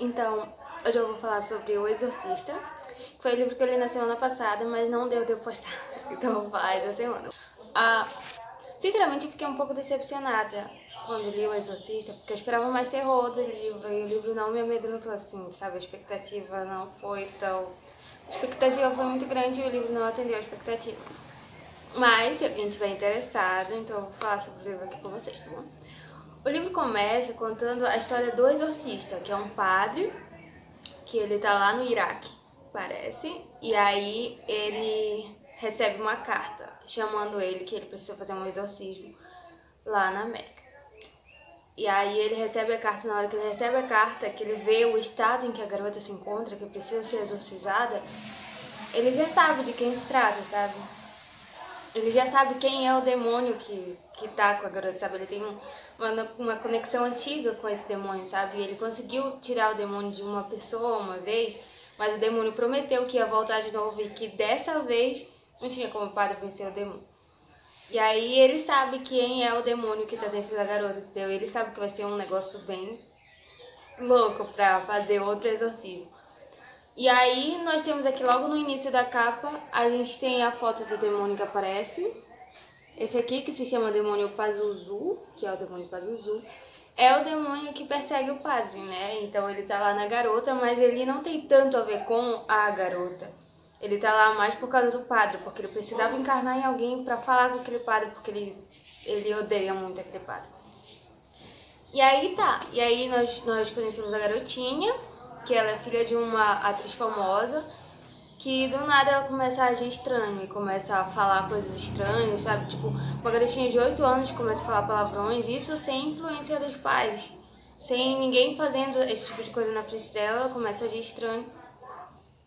Então, hoje eu vou falar sobre O Exorcista, que foi o livro que eu li na semana passada, mas não deu de eu postar, então eu vou falar essa semana. Sinceramente, eu fiquei um pouco decepcionada quando li O Exorcista, porque eu esperava mais terror do livro, e o livro não me amedrontou assim, sabe? A expectativa não foi tão... A expectativa foi muito grande e o livro não atendeu a expectativa. Mas, se alguém estiver interessado, então eu vou falar sobre o livro aqui com vocês, tá bom? O livro começa contando a história do exorcista, que é um padre, que ele tá lá no Iraque, parece, e aí ele recebe uma carta chamando ele que ele precisa fazer um exorcismo lá na América. E aí ele recebe a carta, na hora que ele recebe a carta, que ele vê o estado em que a garota se encontra, que precisa ser exorcizada, ele já sabe de quem se trata, sabe? Ele já sabe quem é o demônio que tá com a garota, sabe? Ele tem uma conexão antiga com esse demônio, sabe? E ele conseguiu tirar o demônio de uma pessoa uma vez, mas o demônio prometeu que ia voltar de novo e que dessa vez não tinha como o padre vencer o demônio. E aí ele sabe quem é o demônio que tá dentro da garota, entendeu? Ele sabe que vai ser um negócio bem louco pra fazer outro exorcismo. E aí nós temos aqui logo no início da capa, a gente tem a foto do demônio que aparece. Esse aqui, que se chama demônio Pazuzu, que é o demônio Pazuzu, é o demônio que persegue o padre, né? Então ele tá lá na garota, mas ele não tem tanto a ver com a garota. Ele tá lá mais por causa do padre, porque ele precisava encarnar em alguém pra falar com aquele padre, porque ele odeia muito aquele padre. E aí tá, e aí nós conhecemos a garotinha, que ela é filha de uma atriz famosa, que do nada ela começa a agir estranho e começa a falar coisas estranhas, sabe? Tipo, uma garotinha de 8 anos começa a falar palavrões, isso sem influência dos pais. Sem ninguém fazendo esse tipo de coisa na frente dela, ela começa a agir estranho.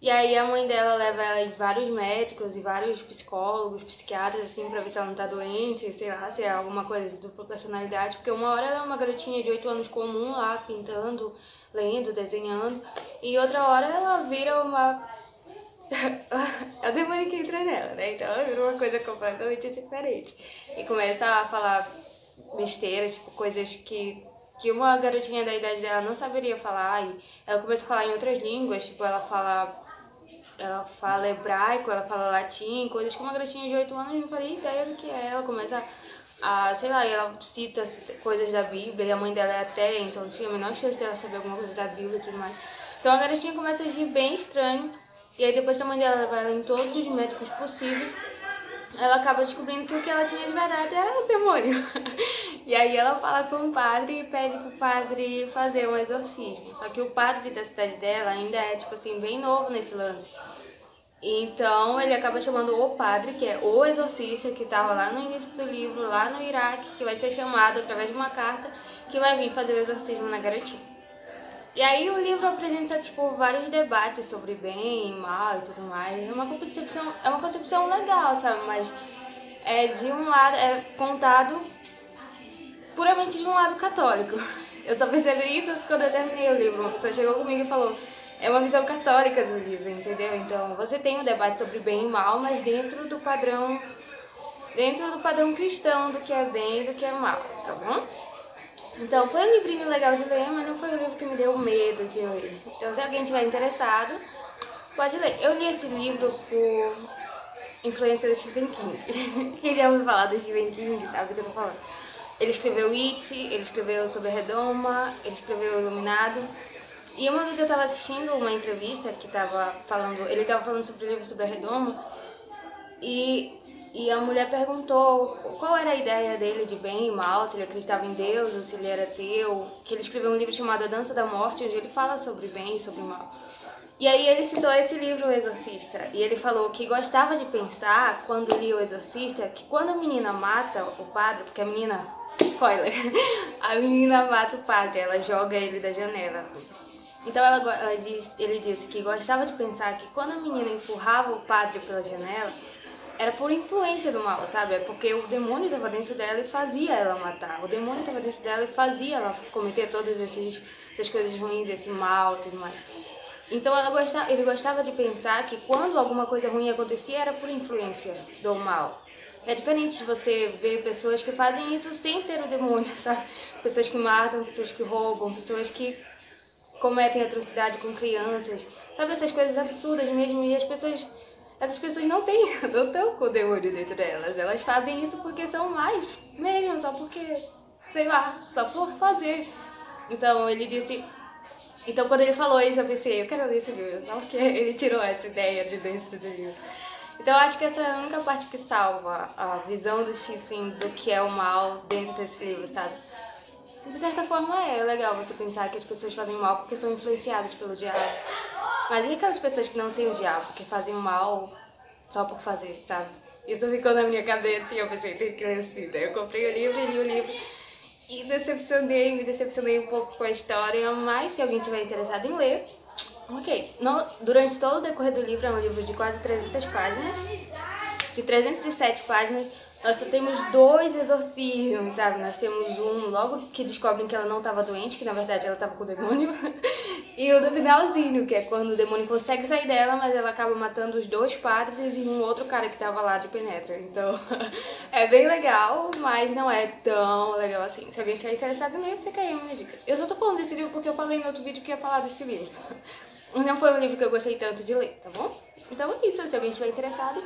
E aí a mãe dela leva ela em vários médicos e vários psicólogos, psiquiatras, assim, pra ver se ela não tá doente, sei lá, se é alguma coisa de dupla personalidade. Porque uma hora ela é uma garotinha de 8 anos comum lá, pintando, lendo, desenhando. E outra hora ela vira uma... é o demônio que entra nela, né? Então ela vira uma coisa completamente diferente. E começa a falar besteiras, tipo, coisas que uma garotinha da idade dela não saberia falar. E ela começa a falar em outras línguas, tipo, ela fala hebraico, ela fala latim, coisas que uma garotinha de 8 anos não fazia ideia do que é. Ela começa sei lá, ela cita coisas da Bíblia, e a mãe dela é ateia, então tinha a menor chance dela saber alguma coisa da Bíblia e tudo mais. Então a garotinha começa a agir bem estranho, e aí depois que a mãe dela leva ela em todos os médicos possíveis, ela acaba descobrindo que o que ela tinha de verdade era o demônio. E aí ela fala com o padre e pede pro padre fazer um exorcismo. Só que o padre da cidade dela ainda é, tipo assim, bem novo nesse lance. Então ele acaba chamando o padre, que é o exorcista, que estava lá no início do livro, lá no Iraque, que vai ser chamado através de uma carta, que vai vir fazer o exorcismo na garotinha. E aí o livro apresenta, tipo, vários debates sobre bem e mal e tudo mais. É uma concepção legal, sabe? Mas de um lado, é contado puramente de um lado católico. Eu só percebi isso quando eu terminei o livro. Uma pessoa chegou comigo e falou: é uma visão católica do livro, entendeu? Então você tem um debate sobre bem e mal, mas dentro do padrão cristão do que é bem e do que é mal, tá bom? Então foi um livrinho legal de ler, mas não foi um livro que me deu medo de ler. Então se alguém tiver interessado, pode ler. Eu li esse livro por influência do Stephen King. Quem já ouviu falar do Stephen King sabe do que eu tô falando. Ele escreveu It, ele escreveu Sobre a Redoma, ele escreveu Iluminado. E uma vez eu tava assistindo uma entrevista que ele tava falando sobre o livro Sobre a Redoma, e a mulher perguntou qual era a ideia dele de bem e mal, se ele acreditava em Deus ou se ele era ateu, que ele escreveu um livro chamado A Dança da Morte, onde ele fala sobre bem e sobre mal. E aí ele citou esse livro, O Exorcista, e ele falou que gostava de pensar, quando lia O Exorcista, que quando a menina mata o padre, porque a menina, spoiler, a menina mata o padre, ela joga ele da janela, assim. Então ele disse que gostava de pensar que quando a menina empurrava o padre pela janela, era por influência do mal, sabe? É porque o demônio estava dentro dela e fazia ela matar. O demônio estava dentro dela e fazia ela cometer todas essas coisas ruins, esse mal e tudo mais. Então ele gostava de pensar que quando alguma coisa ruim acontecia era por influência do mal. É diferente de você ver pessoas que fazem isso sem ter o demônio, sabe? Pessoas que matam, pessoas que roubam, pessoas que cometem atrocidade com crianças, sabe, essas coisas absurdas mesmo, e essas pessoas não estão com o demônio dentro delas, elas fazem isso porque são mais mesmo, só porque, sei lá, só por fazer. Então ele disse, então quando ele falou isso eu pensei, eu quero ler esse livro, só porque ele tirou essa ideia de dentro do livro. Então eu acho que essa é a única parte que salva a visão do Stephen do que é o mal dentro desse livro, sabe? De certa forma é legal você pensar que as pessoas fazem mal porque são influenciadas pelo diabo. Mas e aquelas pessoas que não têm o diabo, que fazem o mal só por fazer, sabe? Isso ficou na minha cabeça e eu pensei, tem que ler esse livro. Eu comprei o livro e li o livro e me decepcionei um pouco com a história, mas se alguém estiver interessado em ler, ok. Durante todo o decorrer do livro, é um livro de quase 300 páginas, de 307 páginas, nós só temos 2 exorcismos, sabe? Nós temos um logo que descobrem que ela não estava doente, que na verdade ela estava com o demônio, e o do finalzinho, que é quando o demônio consegue sair dela, mas ela acaba matando os 2 padres e um outro cara que estava lá de penetra. Então, é bem legal, mas não é tão legal assim. Se alguém estiver interessado em ler, fica aí uma dica. Eu só tô falando desse livro porque eu falei em outro vídeo que ia falar desse livro. Não foi um livro que eu gostei tanto de ler, tá bom? Então é isso, se alguém estiver interessado,